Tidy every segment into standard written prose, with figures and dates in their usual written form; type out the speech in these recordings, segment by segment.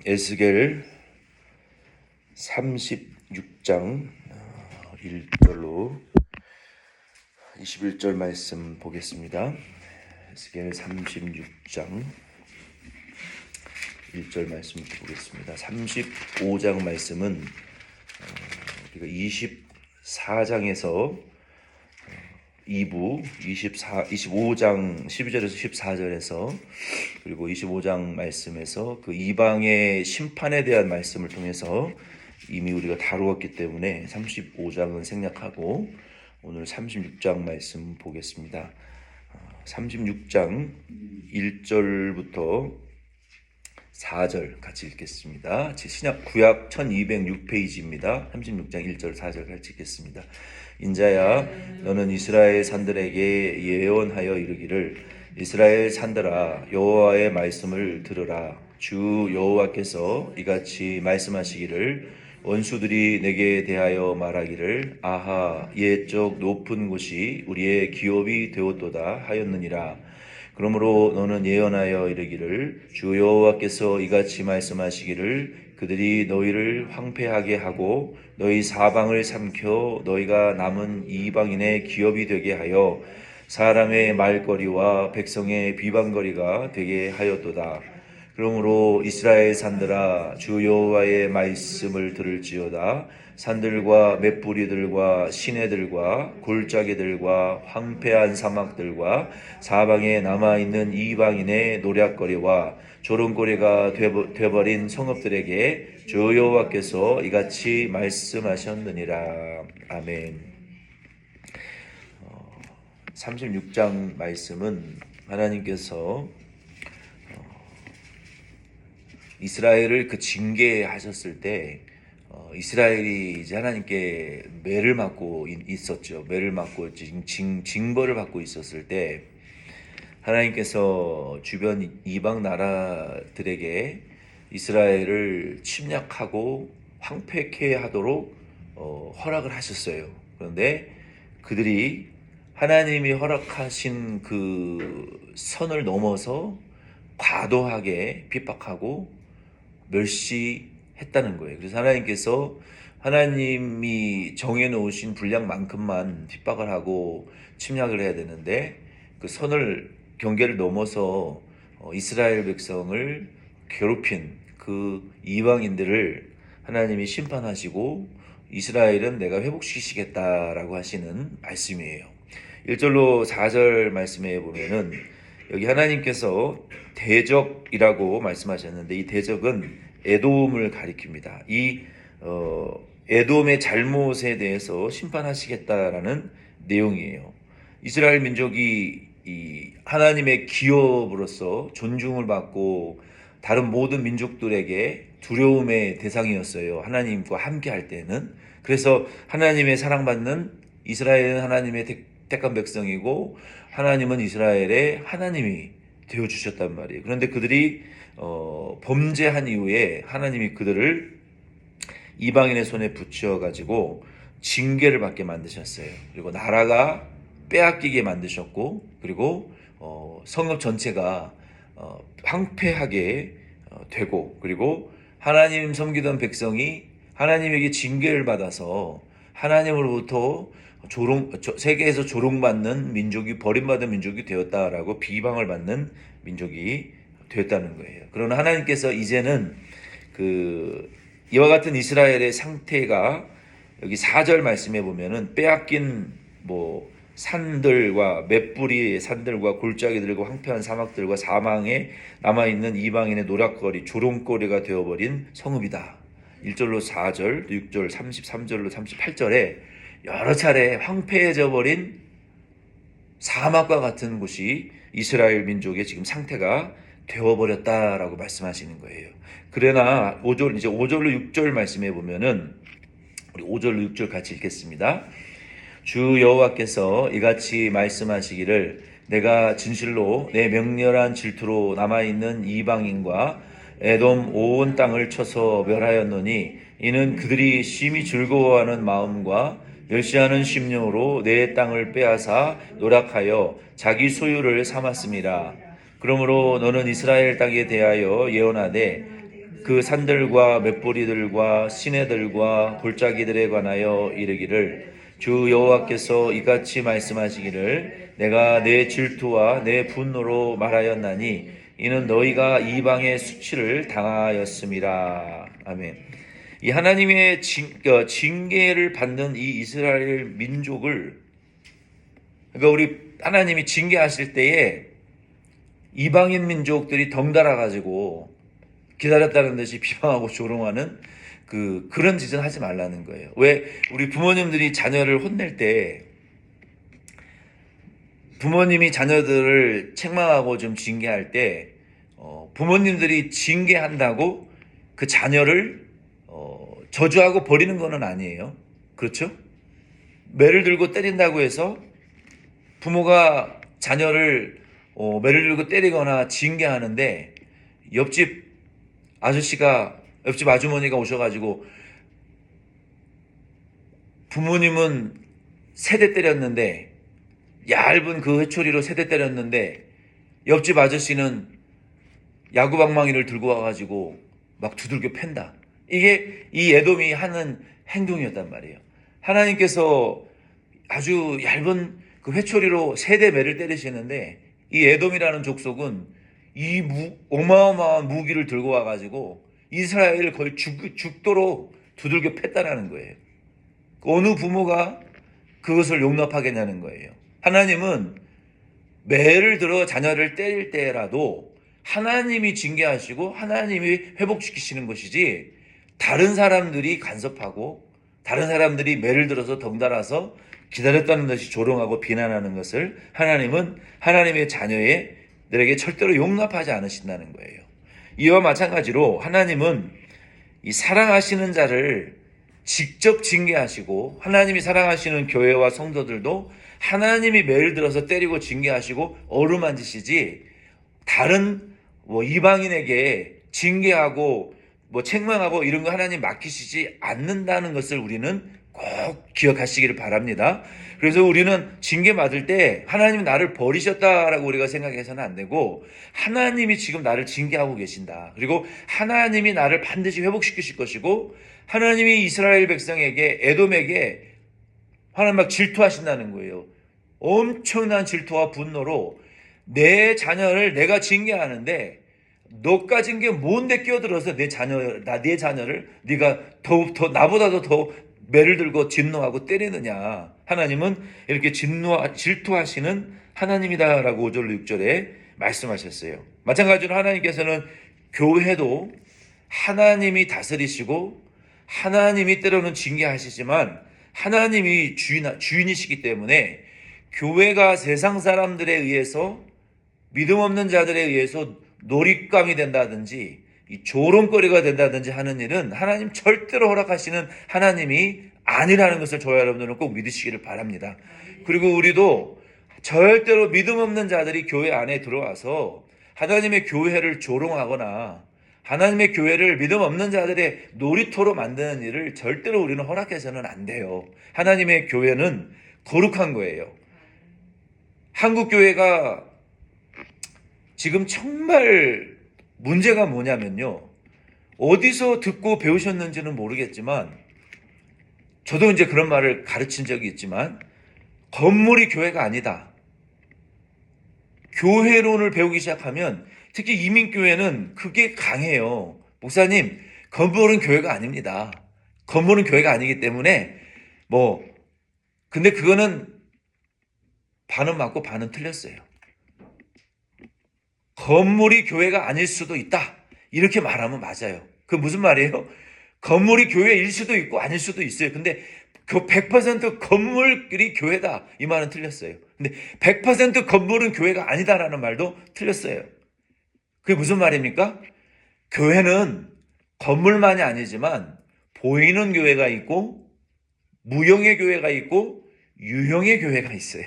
에스겔 36장 1절로 21절 말씀 보겠습니다. 에스겔 36장 1절 말씀 보겠습니다. 35장 말씀은 우리가 24장에서 2부 25장 12절에서 14절에서 그리고 25장 말씀에서 그 이방의 심판에 대한 말씀을 통해서 이미 우리가 다루었기 때문에 35장은 생략하고 오늘 36장 말씀 보겠습니다. 36장 1절부터 4절 같이 읽겠습니다. 신약 구약 1206페이지입니다. 36장 1절 4절 같이 읽겠습니다. 인자야, 너는 이스라엘 산들에게 예언하여 이르기를, 이스라엘 산들아, 여호와의 말씀을 들으라. 주 여호와께서 이같이 말씀하시기를, 원수들이 내게 대하여 말하기를, 아하, 옛적 높은 곳이 우리의 기업이 되었도다 하였느니라. 그러므로 너는 예언하여 이르기를, 주 여호와께서 이같이 말씀하시기를, 그들이 너희를 황폐하게 하고 너희 사방을 삼켜 너희가 남은 이방인의 기업이 되게 하여 사람의 말거리와 백성의 비방거리가 되게 하였도다. 그러므로 이스라엘 산들아, 주 여호와의 말씀을 들을지어다. 산들과 맷뿌리들과 시내들과 골짜기들과 황폐한 사막들과 사방에 남아있는 이방인의 노략거리와 조롱거리가 되어버린 성읍들에게 주 여호와께서 이같이 말씀하셨느니라. 아멘. 36장 말씀은 하나님께서 이스라엘을 그 징계하셨을 때 이스라엘이 이제 하나님께 매를 맞고 있었죠. 매를 맞고 징벌을 받고 있었을 때 하나님께서 주변 이방 나라들에게 이스라엘을 침략하고 황폐케 하도록 허락을 하셨어요. 그런데 그들이 하나님이 허락하신 그 선을 넘어서 과도하게 핍박하고 멸시했다는 거예요. 그래서 하나님께서 하나님이 정해놓으신 분량만큼만 핍박을 하고 침략을 해야 되는데 그 선을 경계를 넘어서 이스라엘 백성을 괴롭힌 그 이방인들을 하나님이 심판하시고 이스라엘은 내가 회복시키시겠다라고 하시는 말씀이에요. 1절로 4절 말씀에 보면은 여기 하나님께서 대적이라고 말씀하셨는데 이 대적은 에돔을 가리킵니다. 이 에돔의 잘못에 대해서 심판하시겠다라는 내용이에요. 이스라엘 민족이 이 하나님의 기업으로서 존중을 받고 다른 모든 민족들에게 두려움의 대상이었어요. 하나님과 함께 할 때는. 그래서 하나님의 사랑받는 이스라엘은 하나님의 택한 백성이고 하나님은 이스라엘의 하나님이 되어주셨단 말이에요. 그런데 그들이 범죄한 이후에 하나님이 그들을 이방인의 손에 붙여가지고 징계를 받게 만드셨어요. 그리고 나라가 빼앗기게 만드셨고 그리고 성읍 전체가 황폐하게 되고 그리고 하나님 섬기던 백성이 하나님에게 징계를 받아서 하나님으로부터 세계에서 조롱받는 민족이 버림받은 민족이 되었다라고 비방을 받는 민족이 되었다는 거예요. 그러나 하나님께서 이제는 이와 같은 이스라엘의 상태가 여기 4절 말씀에 보면은 빼앗긴 산들과 맷뿌리의 산들과 골짜기들과 황폐한 사막들과 사망에 남아있는 이방인의 노략거리, 조롱거리가 되어버린 성읍이다. 1절로 4절, 6절, 33절로 38절에 여러 차례 황폐해져 버린 사막과 같은 곳이 이스라엘 민족의 지금 상태가 되어버렸다라고 말씀하시는 거예요. 그러나 5절로 6절 말씀해 보면은 우리 5절로 6절 같이 읽겠습니다. 주 여호와께서 이같이 말씀하시기를, 내가 진실로 내 맹렬한 질투로 남아있는 이방인과 에돔 온 땅을 쳐서 멸하였노니 이는 그들이 심히 즐거워하는 마음과 멸시하는 심령으로 내 땅을 빼앗아 노략하여 자기 소유를 삼았습니다. 그러므로 너는 이스라엘 땅에 대하여 예언하되 그 산들과 맷뿌리들과 시내들과 골짜기들에 관하여 이르기를 주 여호와께서 이같이 말씀하시기를 내가 내 질투와 내 분노로 말하였나니 이는 너희가 이방의 수치를 당하였음이라. 아멘. 이 하나님의 징계를 받는 이 이스라엘 민족을, 그러니까 우리 하나님이 징계하실 때에 이방인 민족들이 덩달아 가지고 기다렸다는 듯이 비방하고 조롱하는 그런 짓은 하지 말라는 거예요. 왜 우리 부모님들이 자녀를 혼낼 때 부모님이 자녀들을 책망하고 좀 징계할 때 부모님들이 징계한다고 그 자녀를 저주하고 버리는 건 아니에요. 그렇죠? 매를 들고 때린다고 해서 부모가 자녀를 매를 들고 때리거나 징계하는데 옆집 아주머니가 오셔가지고 부모님은 세 대 때렸는데, 얇은 그 회초리로 세 대 때렸는데 옆집 아저씨는 야구방망이를 들고 와가지고 막 두들겨 팬다. 이게 이 에돔이 하는 행동이었단 말이에요. 하나님께서 아주 얇은 그 회초리로 세 대 매를 때리시는데 이 에돔이라는 족속은 이 어마어마한 무기를 들고 와가지고 이스라엘을 거의 죽도록 두들겨 팼다라는 거예요. 어느 부모가 그것을 용납하겠냐는 거예요. 하나님은 매를 들어 자녀를 때릴 때라도 하나님이 징계하시고 하나님이 회복시키시는 것이지, 다른 사람들이 간섭하고 다른 사람들이 매를 들어서 덩달아서 기다렸다는 듯이 조롱하고 비난하는 것을 하나님은 하나님의 자녀들에게 절대로 용납하지 않으신다는 거예요. 이와 마찬가지로 하나님은 이 사랑하시는 자를 직접 징계하시고, 하나님이 사랑하시는 교회와 성도들도 하나님이 매를 들어서 때리고 징계하시고 어루만지시지, 다른 이방인에게 징계하고 책망하고 이런 거 하나님 맡기시지 않는다는 것을 우리는 꼭 기억하시기를 바랍니다. 그래서 우리는 징계 받을 때 하나님이 나를 버리셨다라고 우리가 생각해서는 안 되고, 하나님이 지금 나를 징계하고 계신다. 그리고 하나님이 나를 반드시 회복시키실 것이고, 하나님이 이스라엘 백성에게, 에돔에게 하나님 막 질투하신다는 거예요. 엄청난 질투와 분노로 내 자녀를 내가 징계하는데 너 가진 게 뭔데 끼어들어서 내 자녀를 네가 더 나보다도 더 매를 들고 진노하고 때리느냐. 하나님은 이렇게 질투하시는 하나님이다라고 5절 6절에 말씀하셨어요. 마찬가지로 하나님께서는 교회도 하나님이 다스리시고 하나님이 때로는 징계하시지만 하나님이 주인이시기 때문에 교회가 세상 사람들에 의해서, 믿음 없는 자들에 의해서 놀잇감이 된다든지 조롱거리가 된다든지 하는 일은 하나님 절대로 허락하시는 하나님이 아니라는 것을 저와 여러분들은 꼭 믿으시기를 바랍니다. 그리고 우리도 절대로 믿음 없는 자들이 교회 안에 들어와서 하나님의 교회를 조롱하거나 하나님의 교회를 믿음 없는 자들의 놀이터로 만드는 일을 절대로 우리는 허락해서는 안 돼요. 하나님의 교회는 거룩한 거예요. 한국 교회가 지금 정말 문제가 뭐냐면요, 어디서 듣고 배우셨는지는 모르겠지만 저도 이제 그런 말을 가르친 적이 있지만, 건물이 교회가 아니다. 교회론을 배우기 시작하면, 특히 이민교회는 그게 강해요. 목사님, 건물은 교회가 아닙니다. 건물은 교회가 아니기 때문에 근데 그거는 반은 맞고 반은 틀렸어요. 건물이 교회가 아닐 수도 있다, 이렇게 말하면 맞아요. 그 무슨 말이에요? 건물이 교회일 수도 있고 아닐 수도 있어요. 근데 그 100% 건물이 교회다, 이 말은 틀렸어요. 근데 100% 건물은 교회가 아니다라는 말도 틀렸어요. 그게 무슨 말입니까? 교회는 건물만이 아니지만 보이는 교회가 있고 무형의 교회가 있고 유형의 교회가 있어요.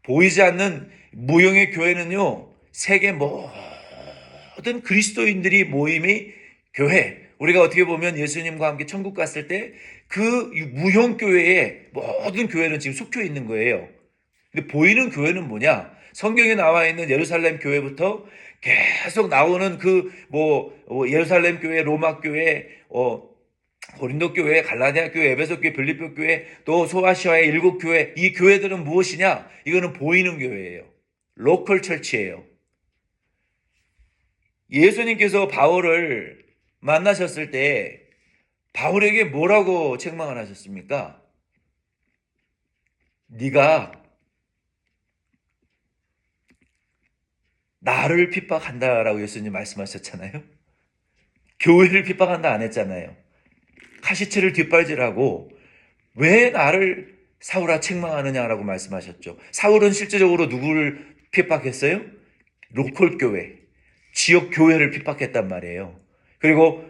보이지 않는 무형의 교회는요, 세계 모든 그리스도인들이 모임이 교회. 우리가 어떻게 보면 예수님과 함께 천국 갔을 때 그 무형 교회에 모든 교회는 지금 속혀 있는 거예요. 근데 보이는 교회는 뭐냐? 성경에 나와 있는 예루살렘 교회부터 계속 나오는 예루살렘 교회, 로마 교회, 고린도 교회, 갈라디아 교회, 에베소 교회, 빌립보 교회, 또 소아시아의 7교회, 이 교회들은 무엇이냐? 이거는 보이는 교회예요. 로컬 철치예요. 예수님께서 바울을 만나셨을 때 바울에게 뭐라고 책망을 하셨습니까? 네가 나를 핍박한다라고 예수님 말씀하셨잖아요. 교회를 핍박한다 안 했잖아요. 카시체를 뒷발질하고 왜 나를 사울아 책망하느냐라고 말씀하셨죠. 사울은 실제적으로 누구를 핍박했어요? 로컬 교회, 지역 교회를 핍박했단 말이에요. 그리고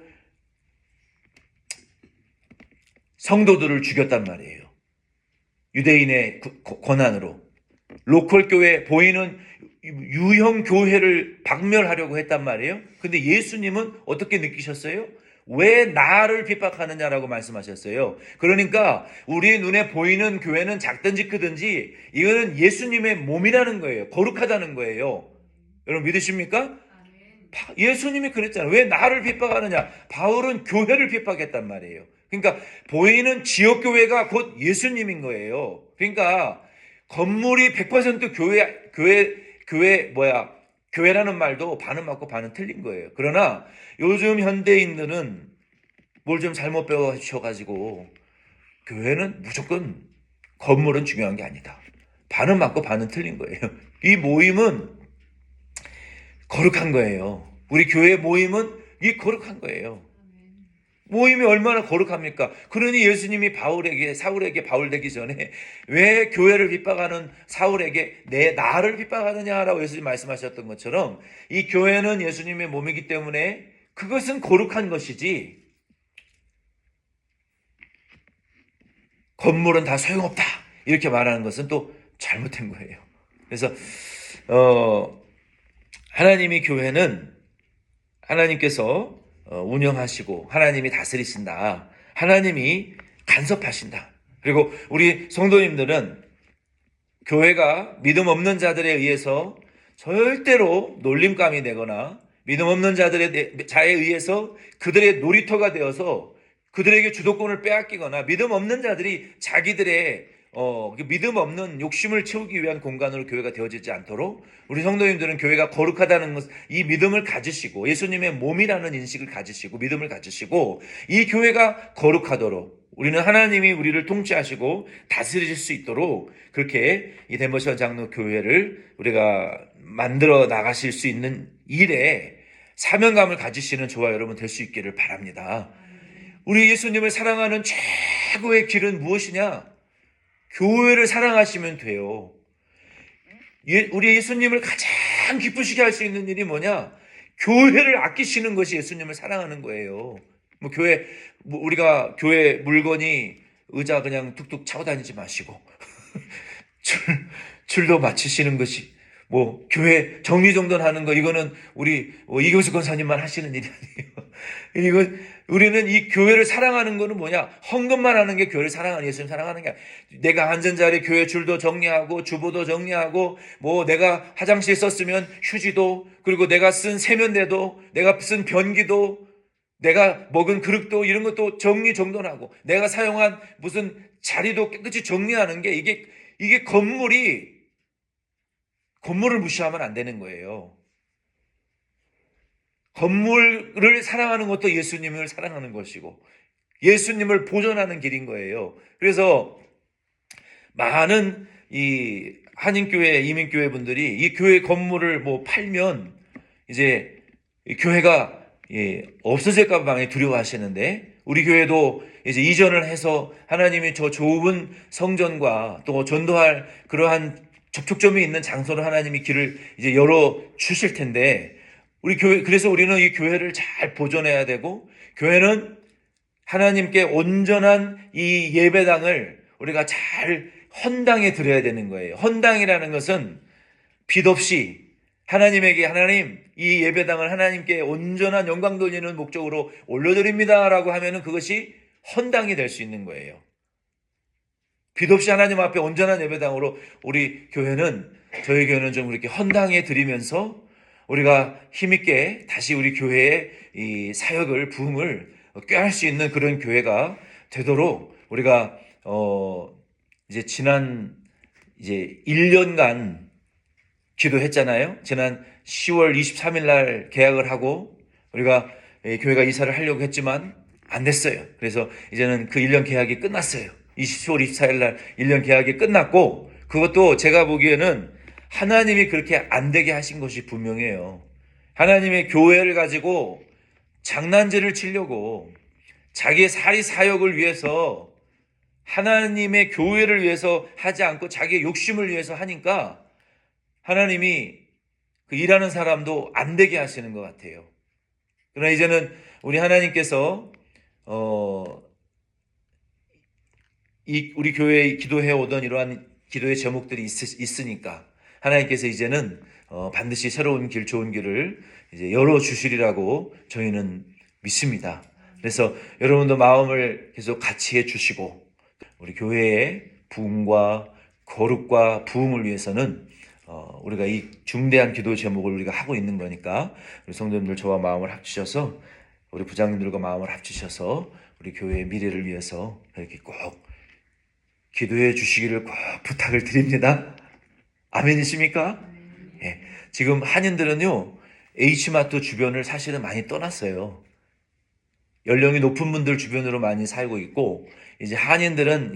성도들을 죽였단 말이에요. 유대인의 권한으로. 로컬 교회, 보이는 유형 교회를 박멸하려고 했단 말이에요. 근데 예수님은 어떻게 느끼셨어요? 왜 나를 핍박하느냐라고 말씀하셨어요. 그러니까 우리 눈에 보이는 교회는 작든지 크든지 이거는 예수님의 몸이라는 거예요. 거룩하다는 거예요. 여러분 믿으십니까? 예수님이 그랬잖아요. 왜 나를 핍박하느냐? 바울은 교회를 핍박했단 말이에요. 그러니까 보이는 지역교회가 곧 예수님인 거예요. 그러니까 건물이 100% 교회라는 말도 반은 맞고 반은 틀린 거예요. 그러나 요즘 현대인들은 뭘 좀 잘못 배워주셔가지고 교회는 무조건 건물은 중요한 게 아니다. 반은 맞고 반은 틀린 거예요. 이 모임은 거룩한 거예요. 우리 교회 모임은 이 거룩한 거예요. 모임이 얼마나 거룩합니까? 그러니 예수님이 사울에게 바울 되기 전에 왜 교회를 핍박하는 사울에게 나를 핍박하느냐라고 예수님 말씀하셨던 것처럼 이 교회는 예수님의 몸이기 때문에 그것은 거룩한 것이지 건물은 다 소용없다 이렇게 말하는 것은 또 잘못된 거예요. 그래서 하나님이 교회는 하나님께서 운영하시고 하나님이 다스리신다. 하나님이 간섭하신다. 그리고 우리 성도님들은 교회가 믿음 없는 자들에 의해서 절대로 놀림감이 되거나 믿음 없는 자에 의해서 그들의 놀이터가 되어서 그들에게 주도권을 빼앗기거나 믿음 없는 자들이 자기들의 믿음 없는 욕심을 채우기 위한 공간으로 교회가 되어지지 않도록 우리 성도님들은 교회가 거룩하다는 것, 이 믿음을 가지시고 예수님의 몸이라는 인식을 가지시고 믿음을 가지시고 이 교회가 거룩하도록 우리는 하나님이 우리를 통치하시고 다스리실 수 있도록 그렇게 이 덴버시원 장로 교회를 우리가 만들어 나가실 수 있는 일에 사명감을 가지시는 저와 여러분 될 수 있기를 바랍니다. 우리 예수님을 사랑하는 최고의 길은 무엇이냐? 교회를 사랑하시면 돼요. 우리 예수님을 가장 기쁘시게 할 수 있는 일이 뭐냐? 교회를 아끼시는 것이 예수님을 사랑하는 거예요. 우리가 교회 물건이 의자 그냥 툭툭 차고 다니지 마시고 줄도 맞추시는 것이 교회 정리정돈하는 거 이거는 우리 이교수 권사님만 하시는 일이 아니에요. 우리는 이 교회를 사랑하는 거는 뭐냐? 헌금만 하는 게 교회를 사랑하는 예수님 사랑하는 게 내가 앉은 자리에 교회 줄도 정리하고 주보도 정리하고 내가 화장실 썼으면 휴지도 그리고 내가 쓴 세면대도 내가 쓴 변기도 내가 먹은 그릇도 이런 것도 정리정돈하고 내가 사용한 무슨 자리도 깨끗이 정리하는 게 이게 건물을 무시하면 안 되는 거예요. 건물을 사랑하는 것도 예수님을 사랑하는 것이고 예수님을 보존하는 길인 거예요. 그래서 많은 이 한인교회, 이민교회 분들이 이 교회 건물을 팔면 이제 교회가 없어질까 봐 많이 두려워하시는데 우리 교회도 이제 이전을 해서 하나님이 저 좁은 성전과 또 전도할 그러한 접촉점이 있는 장소로 하나님이 길을 이제 열어 주실 텐데 그래서 우리는 이 교회를 잘 보존해야 되고 교회는 하나님께 온전한 이 예배당을 우리가 잘 헌당해 드려야 되는 거예요. 헌당이라는 것은 빚 없이 하나님 이 예배당을 하나님께 온전한 영광 돌리는 목적으로 올려드립니다라고 하면은 그것이 헌당이 될 수 있는 거예요. 빚 없이 하나님 앞에 온전한 예배당으로 우리 교회는, 저희 교회는 좀 이렇게 헌당해 드리면서 우리가 힘있게 다시 우리 교회의 이 사역을, 부흥을 꾀할 수 있는 그런 교회가 되도록 우리가 이제 지난 이제 1년간 기도했잖아요. 지난 10월 23일 날 계약을 하고 우리가 교회가 이사를 하려고 했지만 안 됐어요. 그래서 이제는 그 1년 계약이 끝났어요. 10월 24일 날 1년 계약이 끝났고, 그것도 제가 보기에는 하나님이 그렇게 안 되게 하신 것이 분명해요. 하나님의 교회를 가지고 장난질을 치려고 자기의 사리 사역을 위해서, 하나님의 교회를 위해서 하지 않고 자기의 욕심을 위해서 하니까 하나님이 그 일하는 사람도 안 되게 하시는 것 같아요. 그러나 이제는 우리 하나님께서 우리 교회에 기도해 오던 이러한 기도의 제목들이 있으니까 하나님께서 이제는 반드시 새로운 길, 좋은 길을 이제 열어 주시리라고 저희는 믿습니다. 그래서 여러분도 마음을 계속 같이 해 주시고, 우리 교회의 부흥과 거룩과 부흥을 위해서는 우리가 이 중대한 기도 제목을 우리가 하고 있는 거니까 우리 성도님들 저와 마음을 합치셔서, 우리 부장님들과 마음을 합치셔서 우리 교회의 미래를 위해서 이렇게 꼭 기도해 주시기를 꼭 부탁을 드립니다. 아멘이십니까? 예. 지금 한인들은요, H마트 주변을 사실은 많이 떠났어요. 연령이 높은 분들 주변으로 많이 살고 있고, 이제 한인들은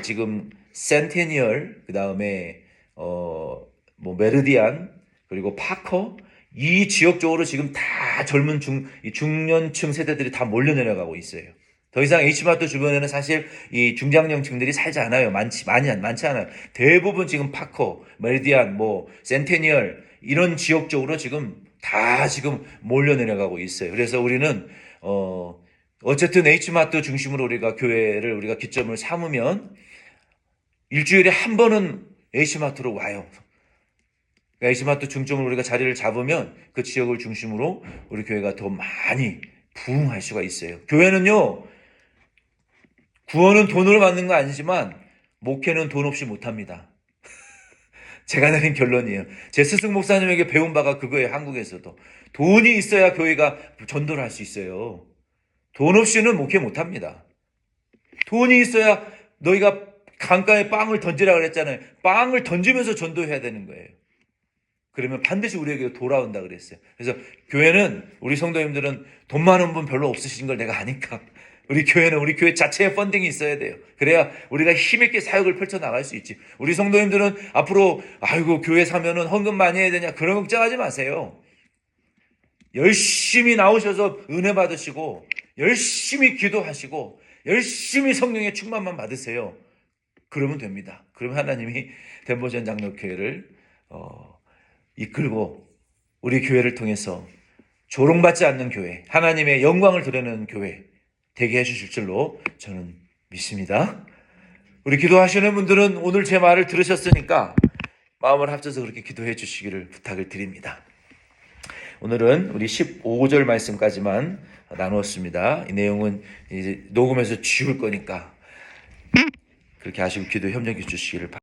지금 센테니얼, 그 다음에 뭐 메르디안, 그리고 파커, 이 지역 쪽으로 지금 다 젊은 중년층 세대들이 다 몰려 내려가고 있어요. 더 이상 H마트 주변에는 사실 이 중장년층들이 살지 않아요. 많지 않아요. 대부분 지금 파커, 메르디안, 뭐 센테니얼 이런 지역 쪽으로 지금 다 지금 몰려 내려가고 있어요. 그래서 우리는 어쨌든 H마트 중심으로 우리가 교회를, 우리가 기점을 삼으면 일주일에 한 번은 H마트로 와요. H마트 중점으로 우리가 자리를 잡으면 그 지역을 중심으로 우리 교회가 더 많이 부흥할 수가 있어요. 교회는요, 구원은 돈으로 받는 거 아니지만 목회는 돈 없이 못합니다. 제가 내린 결론이에요. 제 스승 목사님에게 배운 바가 그거예요. 한국에서도 돈이 있어야 교회가 전도를 할 수 있어요. 돈 없이는 목회 못합니다. 돈이 있어야, 너희가 강가에 빵을 던지라 그랬잖아요. 빵을 던지면서 전도해야 되는 거예요. 그러면 반드시 우리에게 돌아온다 그랬어요. 그래서 교회는, 우리 성도님들은 돈 많은 분 별로 없으신 걸 내가 아니까 우리 교회는 우리 교회 자체에 펀딩이 있어야 돼요. 그래야 우리가 힘있게 사역을 펼쳐나갈 수 있지. 우리 성도님들은 앞으로 아이고 교회 사면은 헌금 많이 해야 되냐, 그런 걱정하지 마세요. 열심히 나오셔서 은혜 받으시고 열심히 기도하시고 열심히 성령의 충만만 받으세요. 그러면 됩니다. 그러면 하나님이 덴버전 장로교회를 이끌고 우리 교회를 통해서 조롱받지 않는 교회, 하나님의 영광을 드러내는 교회 되게 해주실 줄로 저는 믿습니다. 우리 기도하시는 분들은 오늘 제 말을 들으셨으니까 마음을 합쳐서 그렇게 기도해 주시기를 부탁을 드립니다. 오늘은 우리 15절 말씀까지만 나누었습니다. 이 내용은 이제 녹음해서 지울 거니까 그렇게 하시고 기도 협력해 주시기를 바랍니다.